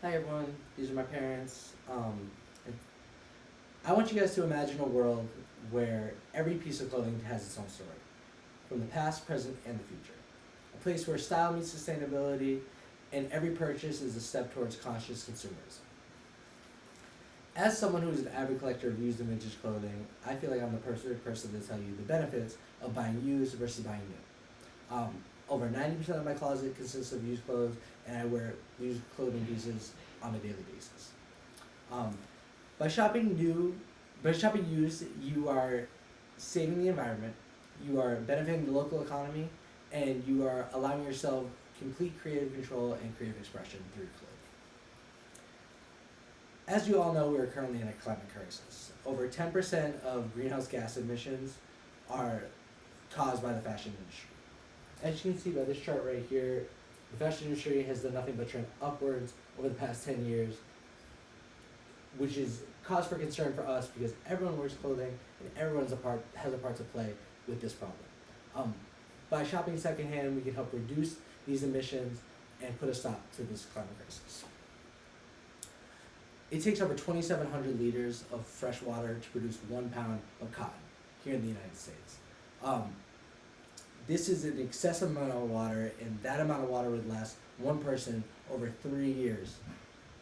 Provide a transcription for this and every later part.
Hi everyone, these are my parents. And I want you guys to imagine a world where every piece of clothing has its own story, from the past, present, and the future. A place where style meets sustainability, and every purchase is a step towards conscious consumerism. As someone who is an avid collector of used and vintage clothing, I feel like I'm the perfect person to tell you the benefits of buying used versus buying new. Over 90% of my closet consists of used clothes, and I wear used clothing pieces on a daily basis. Um, by shopping new, by shopping used, you are saving the environment, you are benefiting the local economy, and you are allowing yourself complete creative control and creative expression through clothing. As you all know, we are currently in a climate crisis. Over 10% of greenhouse gas emissions are caused by the fashion industry. As you can see by this chart right here, the fashion industry has done nothing but trend upwards over the past 10 years, which is cause for concern for us because everyone wears clothing and everyone has a part to play with this problem. By shopping secondhand, we can help reduce these emissions and put a stop to this climate crisis. It takes over 2,700 liters of fresh water to produce 1 pound of cotton here in the United States. This is an excessive amount of water, and that amount of water would last one person over 3 years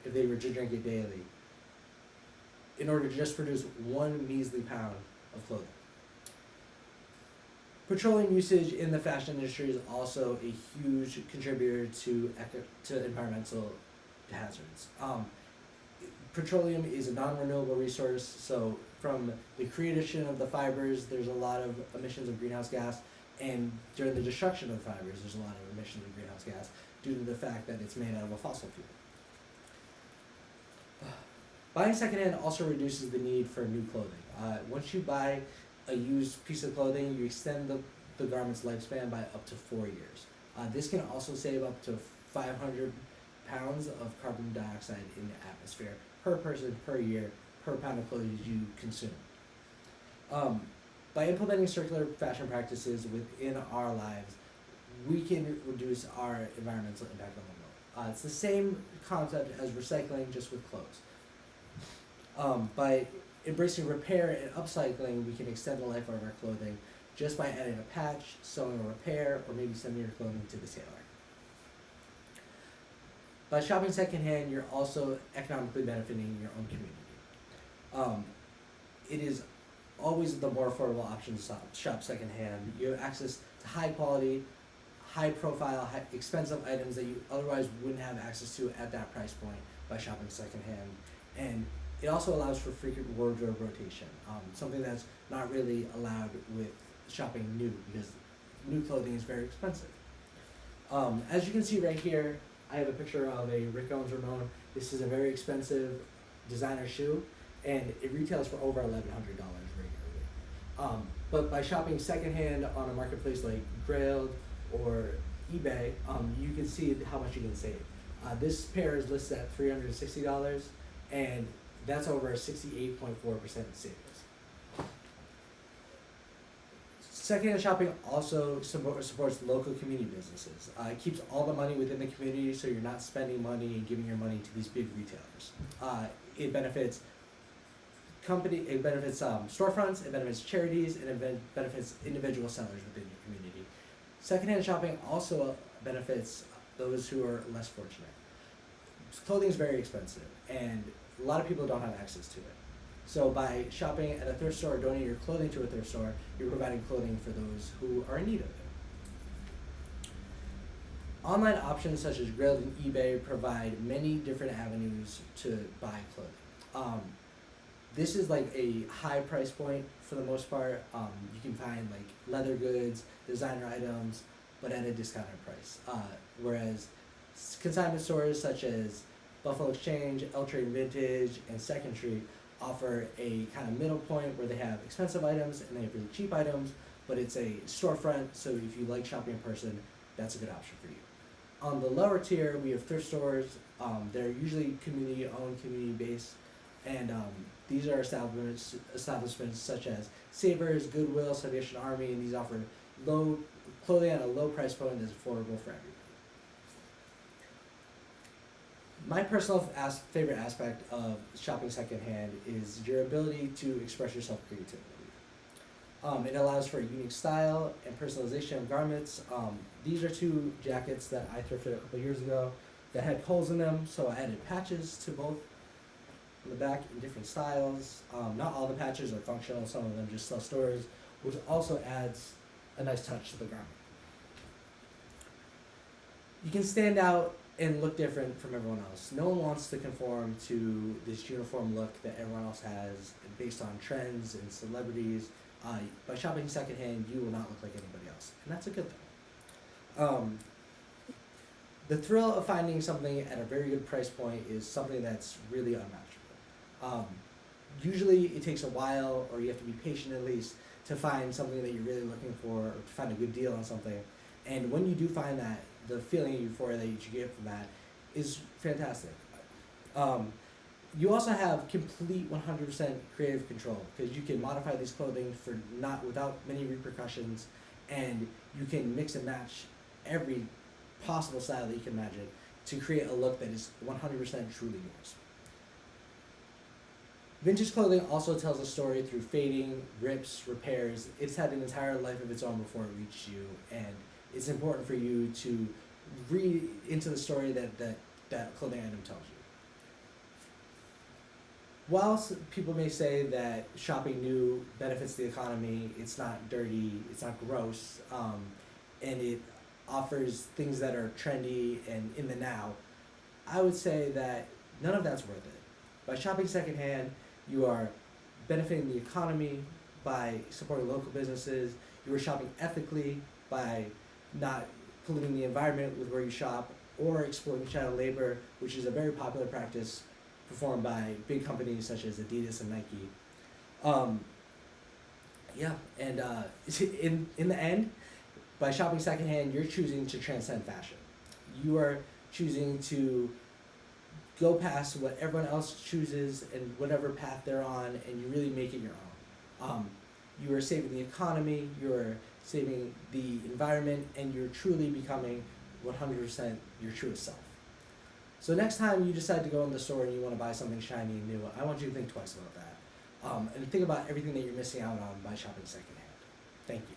if they were to drink it daily in order to just produce 1 measly pound of clothing. Petroleum usage in the fashion industry is also a huge contributor to environmental hazards. Petroleum is a non-renewable resource, so from the creation of the fibers, there's a lot of emissions of greenhouse gas, and during the destruction of the fibers, there's a lot of emissions of greenhouse gas due to the fact that it's made out of a fossil fuel. Buying secondhand also reduces the need for new clothing. Once you buy a used piece of clothing, you extend the garment's lifespan by up to 4 years. This can also save up to 500 pounds of carbon dioxide in the atmosphere per person per year per pound of clothing you consume. By implementing circular fashion practices within our lives, we can reduce our environmental impact on the world. It's the same concept as recycling, just with clothes. By embracing repair and upcycling, we can extend the life of our clothing just by adding a patch, sewing a repair, or maybe sending your clothing to the tailor. By shopping secondhand, you're also economically benefiting your own community. It is always the more affordable option to shop secondhand. You have access to high quality, high profile, expensive items that you otherwise wouldn't have access to at that price point by shopping secondhand. And it also allows for frequent wardrobe rotation, something that's not really allowed with shopping new because new clothing is very expensive. As you can see right here, I have a picture of a Rick Owens Ramon. This is a very expensive designer shoe, and it retails for over $1,100 regularly. But by shopping secondhand on a marketplace like Grailed or eBay, you can see how much you can save. This pair is listed at $360, and that's over a 68.4% savings. Secondhand shopping also supports local community businesses. It keeps all the money within the community, so you're not spending money and giving your money to these big retailers. It benefits storefronts, it benefits charities, and it benefits individual sellers within your community. Secondhand shopping also benefits those who are less fortunate. Clothing is very expensive, and a lot of people don't have access to it. So by shopping at a thrift store or donating your clothing to a thrift store, you're providing clothing for those who are in need of it. Online options such as Grailed and eBay provide many different avenues to buy clothing. This is like a high price point for the most part. You can find like leather goods, designer items, but at a discounted price. Whereas consignment stores such as Buffalo Exchange, L Trade Vintage, and Second Street offer a kind of middle point where they have expensive items and they have really cheap items, but it's a storefront, so if you like shopping in person, that's a good option for you. On the lower tier, we have thrift stores. They're usually community-owned, community-based, and these are establishments such as Savers, Goodwill, Salvation Army, and these offer clothing at a low price point that's affordable for everybody. My personal favorite aspect of shopping secondhand is your ability to express yourself creatively. It allows for a unique style and personalization of garments. These are two jackets that I thrifted a couple years ago that had holes in them, so I added patches to both on the back in different styles. Not all the patches are functional, some of them just tell stories, which also adds a nice touch to the garment. You can stand out and look different from everyone else. No one wants to conform to this uniform look that everyone else has based on trends and celebrities. By shopping secondhand, you will not look like anybody else, and that's a good thing. The thrill of finding something at a very good price point is something that's really unmatchable. Usually it takes a while, or you have to be patient at least, to find something that you're really looking for, or to find a good deal on something. And when you do find that, the feeling of euphoria that you get from that is fantastic. You also have complete 100% creative control, because you can modify these clothing for not without many repercussions, and you can mix and match every possible style that you can imagine to create a look that is 100% truly yours. Vintage clothing also tells a story through fading, rips, repairs. It's had an entire life of its own before it reached you, and it's important for you to read into the story that clothing item tells you. Whilst people may say that shopping new benefits the economy, it's not dirty, it's not gross, and it offers things that are trendy and in the now, I would say that none of that's worth it. By shopping secondhand, you are benefiting the economy by supporting local businesses. You are shopping ethically by not polluting the environment with where you shop, or exploiting child labor, which is a very popular practice performed by big companies such as Adidas and Nike. In the end, by shopping secondhand, you're choosing to transcend fashion. You are choosing to go past what everyone else chooses and whatever path they're on, and you really make it your own. You are saving the economy, you're saving the environment, and you're truly becoming 100% your truest self. So next time you decide to go in the store and you want to buy something shiny and new, I want you to think twice about that. And think about everything that you're missing out on by shopping secondhand. Thank you.